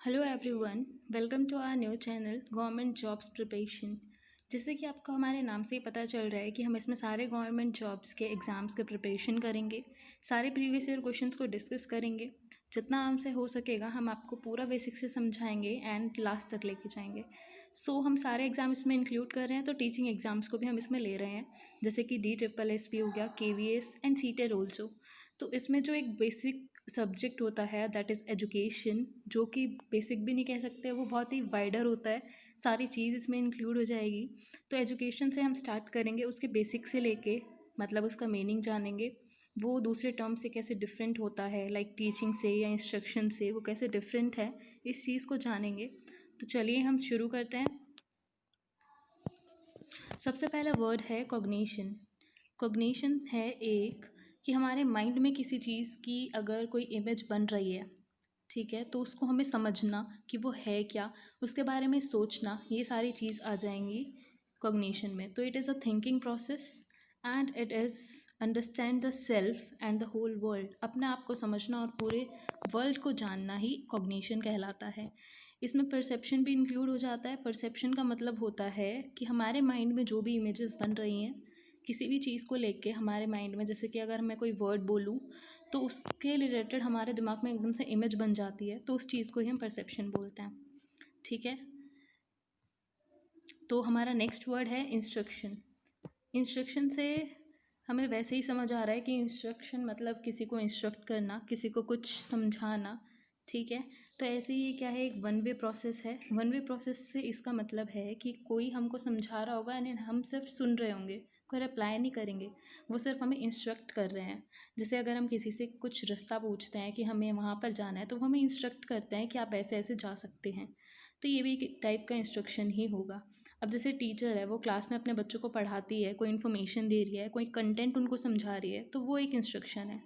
Hello everyone, welcome to our new channel government jobs preparation. जैसे कि आपको हमारे नाम से ही पता चल रहा है कि हम इसमें सारे गवर्नमेंट जॉब्स के एग्ज़ाम्स के प्रिपरेशन करेंगे, सारे प्रीवियस ईयर क्वेश्चंस को डिस्कस करेंगे। जितना हमसे हो सकेगा हम आपको पूरा बेसिक से समझाएंगे एंड लास्ट तक लेके जाएंगे। हम सारे एग्ज़ाम इसमें इंक्लूड कर रहे हैं, तो टीचिंग एग्ज़ाम्स को भी हम इसमें ले रहे हैं, जैसे कि DSSS भी हो गया, KVS एंड CTET ऑल्सो। तो इसमें जो एक बेसिक सब्जेक्ट होता है दैट इज़ एजुकेशन, जो कि बेसिक भी नहीं कह सकते, वो बहुत ही वाइडर होता है, सारी चीज़ इसमें इंक्लूड हो जाएगी। तो एजुकेशन से हम स्टार्ट करेंगे, उसके बेसिक से लेके मतलब उसका मीनिंग जानेंगे, वो दूसरे टर्म से कैसे डिफरेंट होता है, लाइक टीचिंग से या इंस्ट्रक्शन से वो कैसे डिफरेंट है, इस चीज़ को जानेंगे। तो चलिए हम शुरू करते हैं। सबसे पहला वर्ड है कॉग्निशन। कॉग्निशन है एक कि हमारे माइंड में किसी चीज़ की अगर कोई इमेज बन रही है, ठीक है, तो उसको हमें समझना कि वो है क्या, उसके बारे में सोचना, ये सारी चीज़ आ जाएंगी कॉग्निशन में। तो it is a thinking process and it is understand the self and the whole world. अपने आप को समझना और पूरे वर्ल्ड को जानना ही कॉग्निशन कहलाता है। इसमें परसेप्शन भी इंक्लूड हो जाता है। परसेप्शन का मतलब होता है कि हमारे माइंड में जो भी इमेजेस बन रही हैं किसी भी चीज़ को लेके हमारे माइंड में, जैसे कि अगर मैं कोई वर्ड बोलूँ तो उसके रिलेटेड हमारे दिमाग में एकदम से इमेज बन जाती है, तो उस चीज़ को ही हम परसेप्शन बोलते हैं। ठीक है, तो हमारा नेक्स्ट वर्ड है इंस्ट्रक्शन। इंस्ट्रक्शन से हमें वैसे ही समझ आ रहा है कि इंस्ट्रक्शन मतलब किसी को इंस्ट्रक्ट करना, किसी को कुछ समझाना। ठीक है, तो ऐसे ही क्या है, एक वन वे प्रोसेस है। वन वे प्रोसेस से इसका मतलब है कि कोई हमको समझा रहा होगा एंड हम सिर्फ सुन रहे होंगे, कोई रिप्लाई नहीं करेंगे, वो सिर्फ हमें इंस्ट्रक्ट कर रहे हैं। जैसे अगर हम किसी से कुछ रास्ता पूछते हैं कि हमें वहाँ पर जाना है, तो वो हमें इंस्ट्रक्ट करते हैं कि आप ऐसे ऐसे जा सकते हैं। तो ये भी एक टाइप का इंस्ट्रक्शन ही होगा। अब जैसे टीचर है, वो क्लास में अपने बच्चों को पढ़ाती है, कोई इन्फॉर्मेशन दे रही है, कोई कंटेंट उनको समझा रही है, तो वो एक इंस्ट्रक्शन है।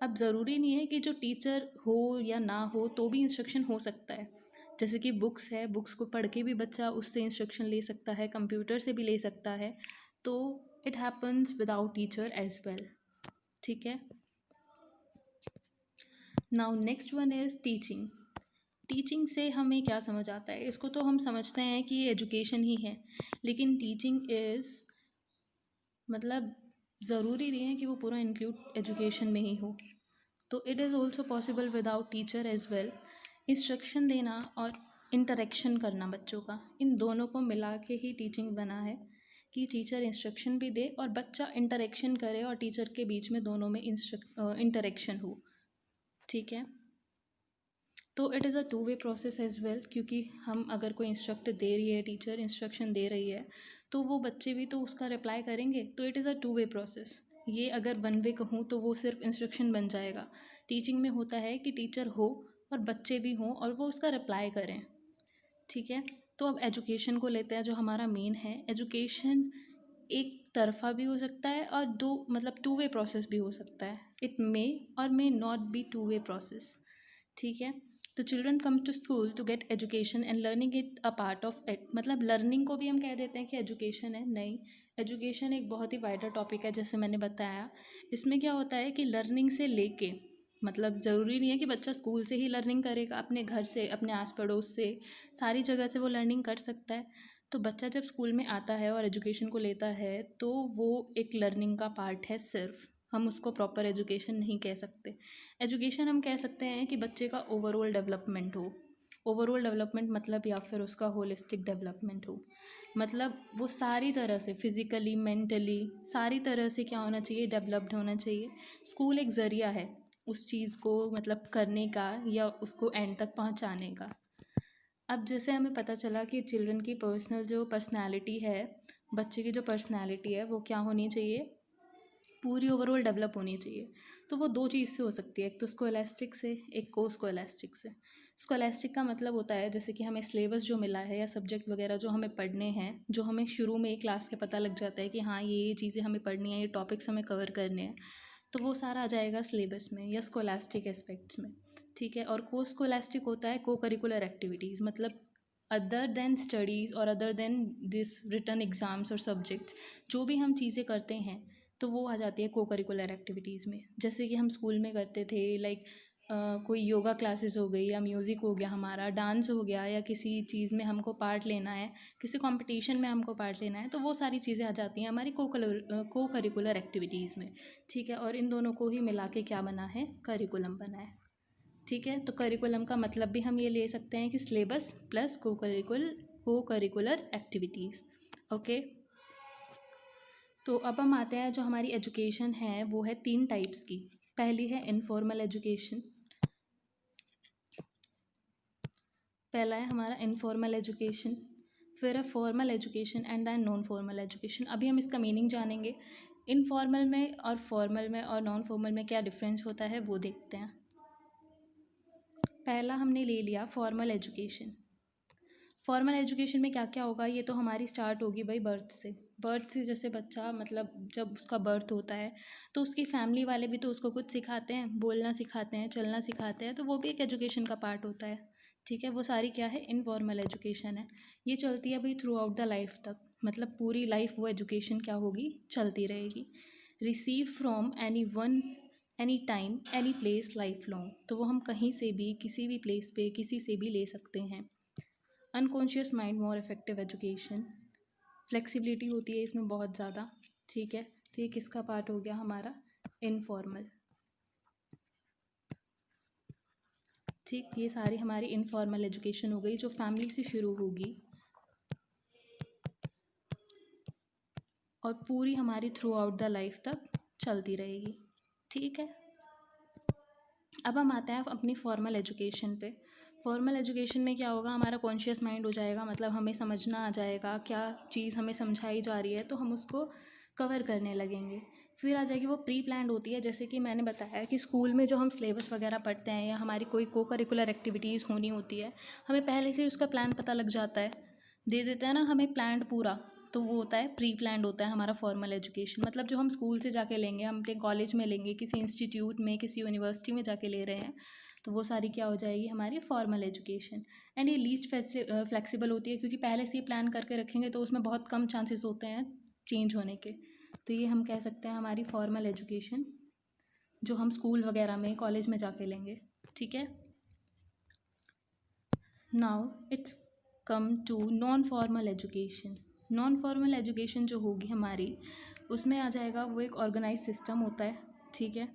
अब ज़रूरी नहीं है कि जो टीचर हो या ना हो तो भी इंस्ट्रक्शन हो सकता है। जैसे कि बुक्स है, बुक्स को पढ़ के भी बच्चा उससे इंस्ट्रक्शन ले सकता है, कंप्यूटर से भी ले सकता है। तो it happens without teacher as well. ठीक है, now next one is teaching. Teaching से हमें क्या समझ आता है, इसको तो हम समझते हैं कि ये एजुकेशन ही है, लेकिन टीचिंग इज़ मतलब ज़रूरी नहीं है कि वो पूरा इंक्लूड एजुकेशन में ही हो। तो it is also possible without teacher as well. Instruction देना और इंटरेक्शन करना बच्चों का, इन दोनों को मिला के ही टीचिंग बना है, कि टीचर इंस्ट्रक्शन भी दे और बच्चा इंटरेक्शन करे और टीचर के बीच में दोनों में इंटरेक्शन हो। ठीक है, तो it is a two way process as well, क्योंकि हम अगर कोई इंस्ट्रक्ट दे रही है, टीचर इंस्ट्रक्शन दे रही है, तो वो बच्चे भी तो उसका रिप्लाई करेंगे। तो it is a two way process. ये अगर वन वे कहूँ तो वो सिर्फ इंस्ट्रक्शन बन जाएगा। टीचिंग में होता है कि टीचर हो और बच्चे भी हों और वो उसका रिप्लाई करें। ठीक है, तो अब एजुकेशन को लेते हैं, जो हमारा मेन है। एजुकेशन एक तरफा भी हो सकता है और दो मतलब टू वे प्रोसेस भी हो सकता है। इट मे और may not be two way process. ठीक है, तो children come to school to get education and learning it a part of it. मतलब लर्निंग को भी हम कह देते हैं कि एजुकेशन है, नहीं। एजुकेशन एक बहुत ही वाइडर टॉपिक है, जैसे मैंने बताया। इसमें क्या होता है कि लर्निंग से लेके मतलब ज़रूरी नहीं है कि बच्चा स्कूल से ही लर्निंग करेगा, अपने घर से, अपने आस पड़ोस से, सारी जगह से वो लर्निंग कर सकता है। तो बच्चा जब स्कूल में आता है और एजुकेशन को लेता है, तो वो एक लर्निंग का पार्ट है सिर्फ, हम उसको प्रॉपर एजुकेशन नहीं कह सकते। एजुकेशन हम कह सकते हैं कि बच्चे का ओवरऑल डेवलपमेंट हो। ओवरऑल डेवलपमेंट मतलब, या फिर उसका होलिस्टिक डेवलपमेंट हो, मतलब वो सारी तरह से फिज़िकली, मेंटली, सारी तरह से क्या होना चाहिए, डेवलप्ड होना चाहिए। स्कूल एक ज़रिया है उस चीज़ को मतलब करने का या उसको एंड तक पहुंचाने का। अब जैसे हमें पता चला कि चिल्ड्रन की पर्सनल जो पर्सनालिटी है, बच्चे की जो पर्सनालिटी है वो क्या होनी चाहिए, पूरी ओवरऑल डेवलप होनी चाहिए। तो वो दो चीज़ से हो सकती है, एक तो स्कोलास्टिक से, एक को स्कोलास्टिक से। स्कोलास्टिक का मतलब होता है जैसे कि हमें सिलेबस जो मिला है या सब्जेक्ट वगैरह जो हमें पढ़ने हैं, जो हमें शुरू में ही क्लास के पता लग जाता है कि हाँ ये चीज़ें हमें पढ़नी है, ये टॉपिक्स हमें कवर करने हैं, तो वो सारा आ जाएगा सिलेबस में या स्कोलास्टिक एस्पेक्ट्स में। ठीक है, और को स्कोलास्टिक होता है को करिकुलर एक्टिविटीज़, मतलब अदर देन स्टडीज़ और other than this return exams और सब्जेक्ट्स, जो भी हम चीज़ें करते हैं तो वो आ जाती है को करिकुलर एक्टिविटीज़ में। जैसे कि हम स्कूल में करते थे, लाइक कोई योगा क्लासेस हो गई या म्यूज़िक हो गया, हमारा डांस हो गया, या किसी चीज़ में हमको पार्ट लेना है, किसी कंपटीशन में हमको पार्ट लेना है, तो वो सारी चीज़ें आ जाती हैं हमारी को करिकुलर एक्टिविटीज़ में। ठीक है, और इन दोनों को ही मिला के क्या बना है, करिकुलम बना है। ठीक है, तो करिकुलम का मतलब भी हम ये ले सकते हैं कि सिलेबस प्लस को करिकुलर एक्टिविटीज़। ओके, तो अब हम आते हैं, जो हमारी एजुकेशन है वो है 3 टाइप्स की। पहली है इनफॉर्मल एजुकेशन, पहला है हमारा इनफॉर्मल एजुकेशन, फिर है formal education and then non formal education. अभी हम इसका मीनिंग जानेंगे। इनफॉर्मल में और फॉर्मल में और नॉन फॉर्मल में क्या डिफरेंस होता है वो देखते हैं। पहला हमने ले लिया फॉर्मल एजुकेशन। फॉर्मल एजुकेशन में क्या क्या होगा, ये तो हमारी स्टार्ट होगी भाई बर्थ से। बर्थ से जैसे बच्चा, मतलब जब उसका बर्थ होता है तो उसकी फैमिली वाले भी तो उसको कुछ सिखाते हैं, बोलना सिखाते हैं, चलना सिखाते हैं, तो वो भी एक एजुकेशन का पार्ट होता है। ठीक है, वो सारी क्या है, इनफॉर्मल एजुकेशन है। ये चलती है भाई थ्रू आउट द लाइफ तक, मतलब पूरी लाइफ वो एजुकेशन क्या होगी, चलती रहेगी। Receive from any one, any time, any place, life long, तो वो हम कहीं से भी, किसी भी प्लेस पे, किसी से भी ले सकते हैं। Unconscious mind more effective education, flexibility होती है इसमें बहुत ज़्यादा। ठीक है, तो ये किसका पार्ट हो गया हमारा, इनफॉर्मल। ठीक, ये सारी हमारी इनफॉर्मल एजुकेशन हो गई, जो फैमिली से शुरू होगी और पूरी हमारी थ्रू आउट द लाइफ तक चलती रहेगी। ठीक है, अब हम आते हैं अपनी फॉर्मल एजुकेशन पे। फॉर्मल एजुकेशन में क्या होगा, हमारा कॉन्शियस माइंड हो जाएगा, मतलब हमें समझना आ जाएगा क्या चीज़ हमें समझाई जा रही है, तो हम उसको कवर करने लगेंगे। फिर आ जाएगी वो प्री प्लान्ड होती है, जैसे कि मैंने बताया कि स्कूल में जो हम सिलेबस वगैरह पढ़ते हैं या हमारी कोई को करिकुलर एक्टिविटीज़ होनी होती है, हमें पहले से ही उसका प्लान पता लग जाता है, दे देता है ना हमें प्लान पूरा, तो वो होता है प्री प्लान्ड होता है हमारा फॉर्मल एजुकेशन। मतलब जो हम स्कूल से जाके लेंगे, हम अपने कॉलेज में लेंगे, किसी इंस्टीट्यूट में, किसी यूनिवर्सिटी में जाके ले रहे हैं, तो वो सारी क्या हो जाएगी, हमारी फॉर्मल एजुकेशन। एंड ये लीस्ट फ्लेक्सिबल होती है, क्योंकि पहले से ही प्लान करके रखेंगे तो उसमें बहुत कम चांसेस होते हैं चेंज होने के। तो ये हम कह सकते हैं हमारी फॉर्मल एजुकेशन, जो हम स्कूल वगैरह में, कॉलेज में जाके लेंगे। ठीक है, now it's come to non formal education. Non formal education जो होगी हमारी, उसमें आ जाएगा वो एक ऑर्गेनाइज सिस्टम होता है। ठीक है,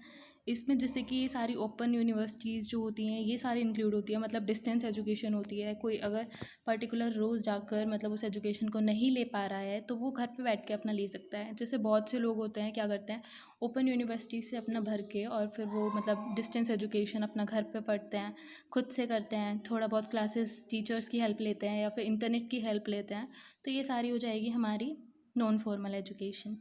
इसमें जैसे कि ये सारी ओपन यूनिवर्सिटीज़ जो होती हैं ये सारी इंक्लूड होती है, मतलब डिस्टेंस एजुकेशन होती है। कोई अगर पर्टिकुलर रोज़ जाकर मतलब उस एजुकेशन को नहीं ले पा रहा है, तो वो घर पे बैठ के अपना ले सकता है। जैसे बहुत से लोग होते हैं क्या करते हैं, ओपन यूनिवर्सिटी से अपना भर के और फिर वो मतलब डिस्टेंस एजुकेशन अपना घर पे पढ़ते हैं, खुद से करते हैं, थोड़ा बहुत क्लासेस टीचर्स की हेल्प लेते हैं या फिर इंटरनेट की हेल्प लेते हैं। तो ये सारी हो जाएगी हमारी नॉन फॉर्मल एजुकेशन।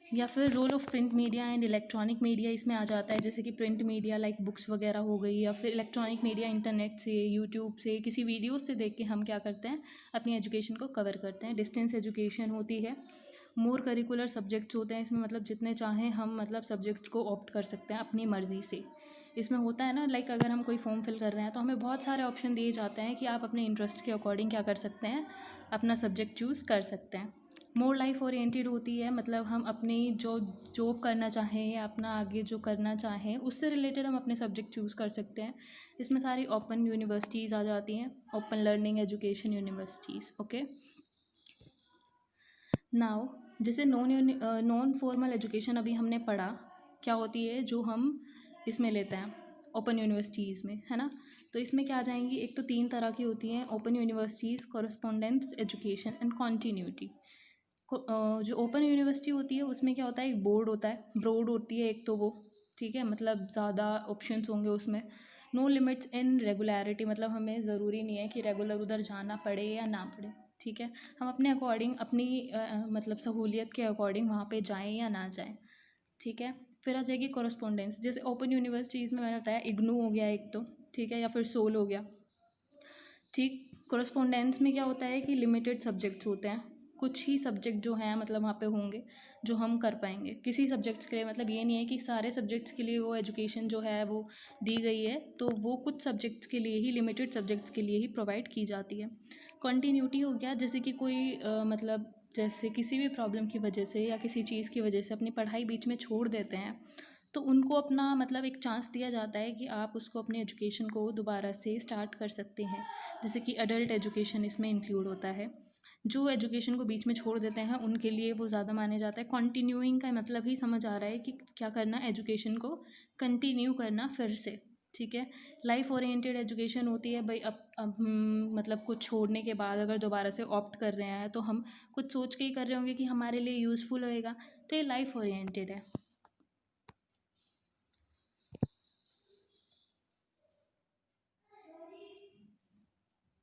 या फिर role of print media and electronic media इसमें आ जाता है, जैसे कि प्रिंट मीडिया लाइक बुक्स वगैरह हो गई, या फिर इलेक्ट्रॉनिक मीडिया इंटरनेट से, यूट्यूब से, किसी वीडियो से देख के हम क्या करते हैं, अपनी एजुकेशन को कवर करते हैं। डिस्टेंस एजुकेशन होती है, मोर करिकुलर सब्जेक्ट्स होते हैं इसमें, मतलब जितने चाहें हम मतलब सब्जेक्ट्स को ऑप्ट कर सकते हैं अपनी मर्ज़ी से। इसमें होता है ना, लाइक अगर हम कोई फॉर्म फिल कर रहे हैं तो हमें बहुत सारे ऑप्शन दिए जाते हैं कि आप अपने इंटरेस्ट के अकॉर्डिंग क्या कर सकते हैं, अपना सब्जेक्ट चूज़ कर सकते हैं। मोर लाइफ ओरिएंटेड होती है, मतलब हम अपनी जो जॉब करना चाहें या अपना आगे जो करना चाहें उससे रिलेटेड हम अपने सब्जेक्ट चूज़ कर सकते हैं। इसमें सारी ओपन यूनिवर्सिटीज़ आ जाती हैं, open learning education universities. Okay, now जैसे नॉन फॉर्मल एजुकेशन अभी हमने पढ़ा क्या होती है, जो हम इसमें लेते हैं ओपन यूनिवर्सिटीज़ में, है ना। तो इसमें क्या आ जाएंगी, एक तो 3 तरह की होती हैं open universities, correspondence education and continuity. जो ओपन यूनिवर्सिटी होती है उसमें क्या होता है, एक बोर्ड होता है, ब्रॉड होती है एक तो वो। ठीक है, मतलब ज़्यादा ऑप्शंस होंगे उसमें। नो लिमिट्स इन रेगुलरिटी, मतलब हमें ज़रूरी नहीं है कि रेगुलर उधर जाना पड़े या ना पड़े। ठीक है, हम अपने अकॉर्डिंग अपनी मतलब सहूलियत के अकॉर्डिंग वहाँ पे जाएं या ना जाएं। ठीक है, फिर आ जाएगी कॉरस्पॉन्डेंस। जैसे ओपन यूनिवर्सिटीज़ में मैंने बताया इग्नू हो गया एक तो, ठीक है, या फिर सोल हो गया। ठीक, कॉरस्पॉन्डेंस में क्या होता है कि लिमिटेड सब्जेक्ट्स होते हैं, कुछ ही सब्जेक्ट जो हैं मतलब वहाँ पे होंगे जो हम कर पाएंगे किसी सब्जेक्ट्स के लिए। मतलब ये नहीं है कि सारे सब्जेक्ट्स के लिए वो एजुकेशन जो है वो दी गई है, तो वो कुछ सब्जेक्ट्स के लिए ही, लिमिटेड सब्जेक्ट्स के लिए ही प्रोवाइड की जाती है। कंटिन्यूटी हो गया, जैसे कि कोई मतलब जैसे किसी भी प्रॉब्लम की वजह से या किसी चीज़ की वजह से अपनी पढ़ाई बीच में छोड़ देते हैं, तो उनको अपना मतलब एक चांस दिया जाता है कि आप उसको अपने एजुकेशन को दोबारा से स्टार्ट कर सकते हैं। जैसे कि अडल्ट एजुकेशन इसमें इंक्लूड होता है। जो एजुकेशन को बीच में छोड़ देते हैं उनके लिए वो ज़्यादा माने जाता है। कंटिन्यूइंग का मतलब ही समझ आ रहा है कि क्या करना, एजुकेशन को कंटिन्यू करना फिर से, ठीक है। लाइफ ओरिएंटेड एजुकेशन होती है भाई, अब मतलब कुछ छोड़ने के बाद अगर दोबारा से ऑप्ट कर रहे हैं तो हम कुछ सोच के ही कर रहे होंगे कि हमारे लिए यूज़फुल होएगा, तो ये लाइफ ओरिएंटेड है।